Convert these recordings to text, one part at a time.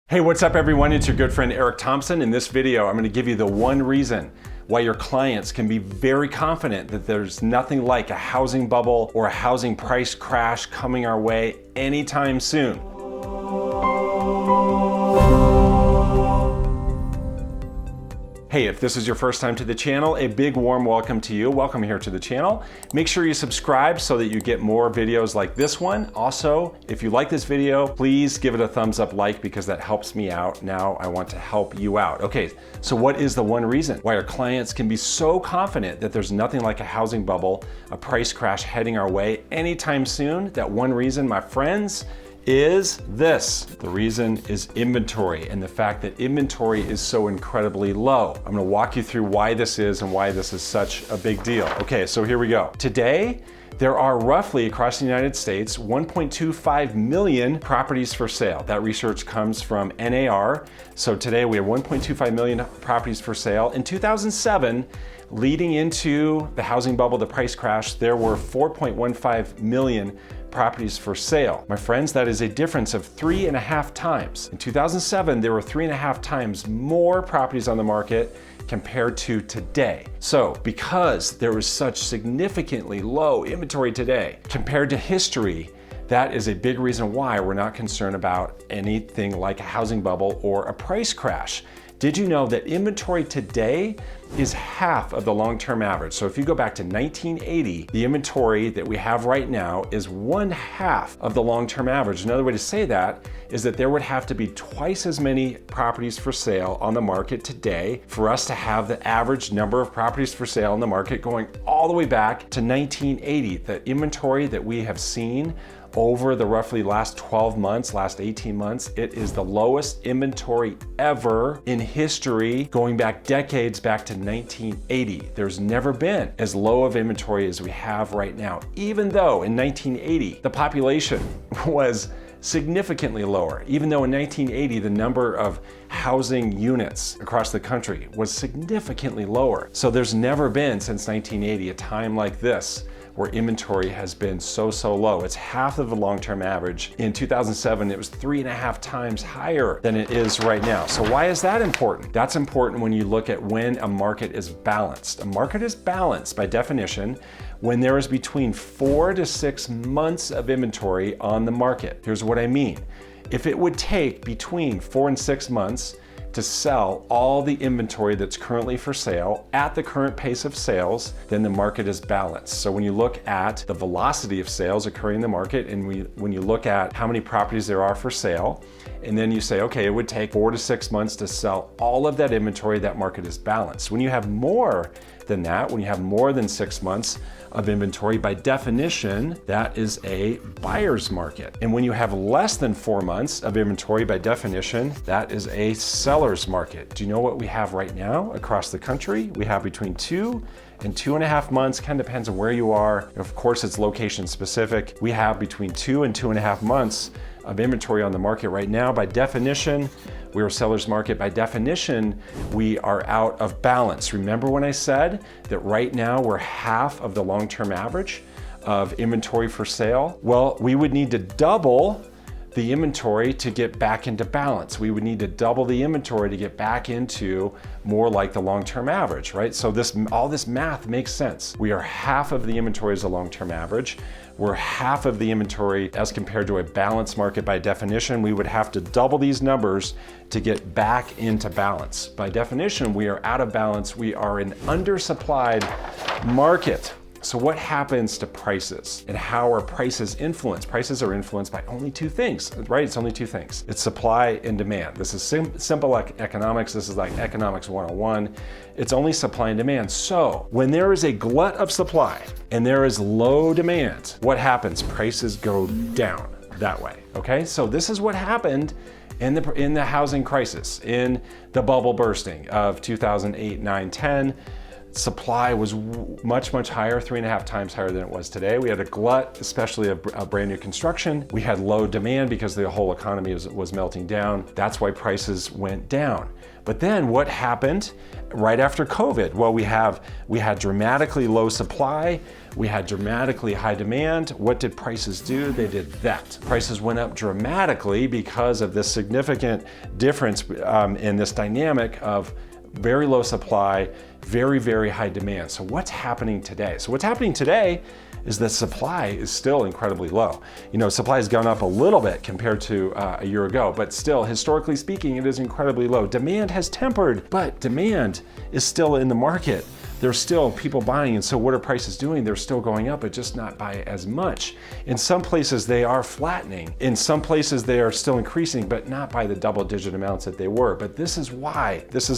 Hey, what's up everyone? It's your good friend Eric Thompson. In this video, I'm going to give you the one reason why your clients can be very confident that there's nothing like a housing bubble or a housing price crash coming our way anytime soon. Hey, if this is your first time to the channel, a big warm welcome to you. Welcome here to the channel. Make sure you subscribe so that you get more videos like this one. Also, if you like this video, please give it a thumbs up like because that helps me out. Now I want to help you out. Okay, so what is the one reason why our clients can be so confident that there's nothing like a housing bubble, a price crash heading our way anytime soon? That one reason, my friends, is this. The reason is inventory and the fact that inventory is so incredibly low. I'm gonna walk you through why this is and why this is such a big deal. Okay, so here we go. Today, there are roughly across the United States 1.25 million properties for sale. That research comes from NAR. So today we have 1.25 million properties for sale. In 2007, leading into the housing bubble, the price crash, there were 4.15 million properties for sale. My friends, that is a difference of 3.5 times. In 2007, there were 3.5 times more properties on the market compared to today. So because there is such significantly low inventory today compared to history, that is a big reason why we're not concerned about anything like a housing bubble or a price crash. Did you know that inventory today is half of the long-term average? So if you go back to 1980, the inventory that we have right now is 1/2 of the long-term average. Another way to say that is that there would have to be twice as many properties for sale on the market today for us to have the average number of properties for sale on the market going all the way back to 1980. The inventory that we have seen over the roughly last 12 months, last 18 months, it is the lowest inventory ever in history, going back decades, back to 1980. There's never been as low of inventory as we have right now, even though in 1980, the population was significantly lower. Even though in 1980, the number of housing units across the country was significantly lower. So there's never been since 1980 a time like this where inventory has been so low. It's half of the long-term average. In 2007, it was 3.5 times higher than it is right now. So why is that important? That's important when you look at when a market is balanced. A market is balanced by definition when there is between 4 to 6 months of inventory on the market. Here's what I mean. If it would take between 4 and 6 months to sell all the inventory that's currently for sale at the current pace of sales, then the market is balanced. So when you look at the velocity of sales occurring in the market and when you look at how many properties there are for sale, and then you say, okay, it would take 4 to 6 months to sell all of that inventory, that market is balanced. When you have more than that, when you have more than 6 months of inventory, by definition, that is a buyer's market. And when you have less than 4 months of inventory, by definition, that is a seller's market. Do you know what we have right now across the country? We have between 2 and 2.5 months, kind of depends on where you are. Of course, it's location specific. We have between 2 and 2.5 months of inventory on the market right now. By definition, we're a seller's market. By definition, we are out of balance. Remember when I said that right now we're half of the long-term average of inventory for sale? Well, we would need to double the inventory to get back into balance. We would need to double the inventory to get back into more like the long-term average, right? So all this math makes sense. We are half of the inventory as a long-term average. We're half of the inventory as compared to a balanced market. By definition, we would have to double these numbers to get back into balance. By definition, we are out of balance. We are an undersupplied market. So what happens to prices and how are prices influenced? Prices are influenced by only two things, right? It's only two things. It's supply and demand. This is simple economics. This is like economics 101. It's only supply and demand. So when there is a glut of supply and there is low demand, what happens? Prices go down that way, okay? So this is what happened in the housing crisis, in the bubble bursting of 2008, 9, 10. Supply was much, much higher, 3.5 times higher than it was today. We had a glut, especially of brand new construction. We had low demand because the whole economy was melting down. That's why prices went down. But then what happened right after COVID? Well, we had dramatically low supply. We had dramatically high demand. What did prices do? They did that. Prices went up dramatically because of this significant difference in this dynamic of very low supply, very, very high demand. So what's happening today? So what's happening today is that supply is still incredibly low. You know, supply has gone up a little bit compared to a year ago, but still, historically speaking, it is incredibly low. Demand has tempered, but demand is still in the market. There's still people buying, and so what are prices doing? They're still going up, but just not by as much. In some places, they are flattening. In some places, they are still increasing, but not by the double-digit amounts that they were. But this is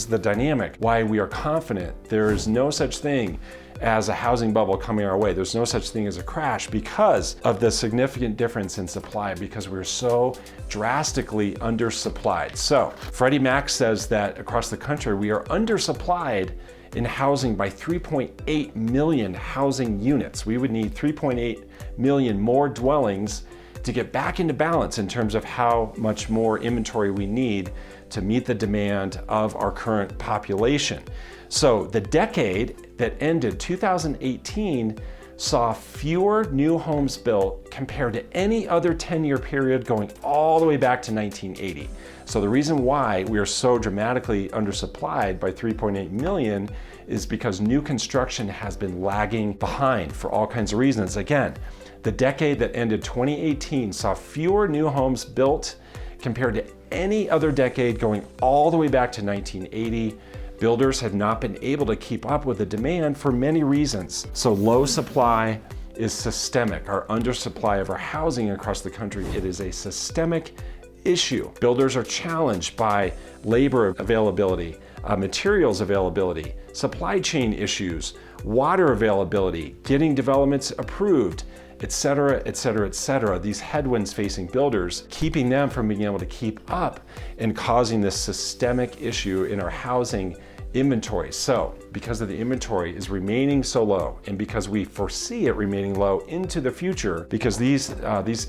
the dynamic, why we are confident there is no such thing as a housing bubble coming our way. There's no such thing as a crash because of the significant difference in supply, because we're so drastically undersupplied. So Freddie Mac says that across the country, we are undersupplied in housing by 3.8 million housing units. We would need 3.8 million more dwellings to get back into balance in terms of how much more inventory we need to meet the demand of our current population. So the decade that ended 2018 saw fewer new homes built compared to any other 10-year period going all the way back to 1980. So the reason why we are so dramatically undersupplied by 3.8 million is because new construction has been lagging behind for all kinds of reasons. Again, the decade that ended 2018 saw fewer new homes built compared to any other decade going all the way back to 1980. Builders have not been able to keep up with the demand for many reasons. So low supply is systemic. Our undersupply of our housing across the country, it is a systemic issue. Builders are challenged by labor availability, materials availability, supply chain issues, water availability, getting developments approved, et cetera, et cetera, et cetera. These headwinds facing builders, keeping them from being able to keep up and causing this systemic issue in our housing inventory. So because of the inventory is remaining so low, and because we foresee it remaining low into the future, because these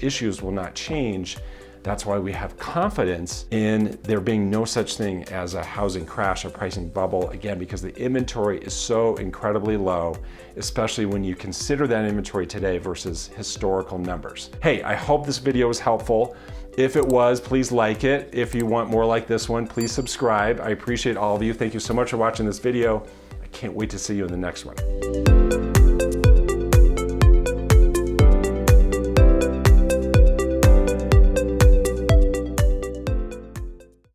issues will not change, that's why we have confidence in there being no such thing as a housing crash, a pricing bubble, again, because the inventory is so incredibly low, especially when you consider that inventory today versus historical numbers. Hey, I hope this video was helpful. If it was, please like it. If you want more like this one, please subscribe. I appreciate all of you. Thank you so much for watching this video. I can't wait to see you in the next one.